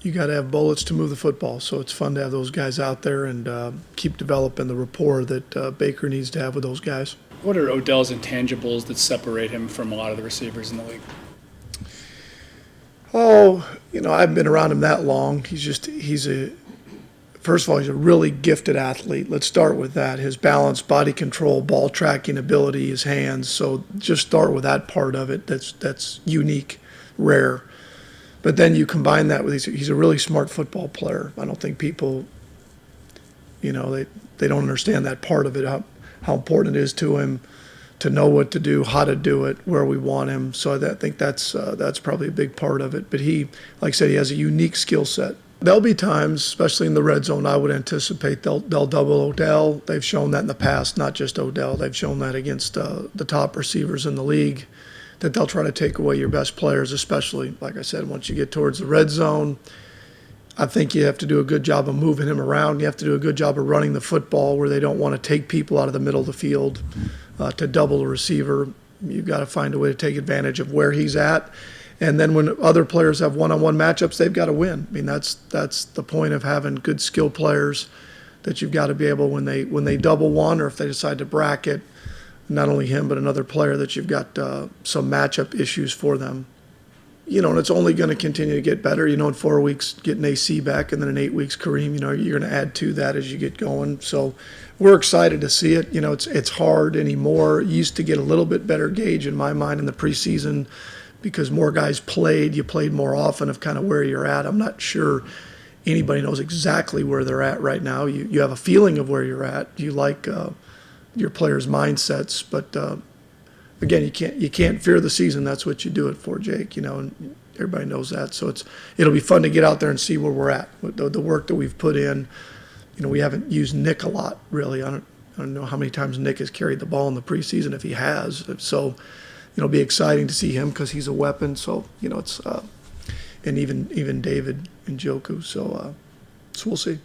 you got to have bullets to move the football. So it's fun to have those guys out there and keep developing the rapport that Baker needs to have with those guys. What are Odell's intangibles that separate him from a lot of the receivers in the league? Oh, I've been around him that long. First of all, he's a really gifted athlete. Let's start with that. His balance, body control, ball tracking ability, his hands. So just start with that part of it. That's unique, rare. But then you combine that with he's a really smart football player. I don't think people, they don't understand that part of it, how important it is to him to know what to do, how to do it, where we want him. So I think that's probably a big part of it. But he, like I said, he has a unique skill set. There'll be times, especially in the red zone, I would anticipate they'll double Odell. They've shown that in the past, not just Odell. They've shown that against the top receivers in the league, that they'll try to take away your best players, especially, like I said, once you get towards the red zone. I think you have to do a good job of moving him around. You have to do a good job of running the football where they don't want to take people out of the middle of the field to double a receiver. You've got to find a way to take advantage of where he's at. And then when other players have one-on-one matchups, they've got to win. I mean, that's the point of having good skill players, that you've got to be able, when they double one, or if they decide to bracket, not only him but another player, that you've got some matchup issues for them. And it's only going to continue to get better. In 4 weeks, getting AC back, and then in 8 weeks, Kareem, you're going to add to that as you get going. So we're excited to see it. It's hard anymore. You used to get a little bit better gauge, in my mind, in the preseason, because more guys played. You played more often of kind of where you're at. I'm not sure anybody knows exactly where they're at right now. You have a feeling of where you're at. You like your players' mindsets, but again, you can't fear the season. That's what you do it for, Jake. And everybody knows that. So it'll be fun to get out there and see where we're at. The work that we've put in. We haven't used Nick a lot, really. I don't know how many times Nick has carried the ball in the preseason, if he has. So it'll be exciting to see him because he's a weapon. So it's and even David Njoku. So we'll see.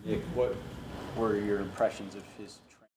Nick, what were your impressions of his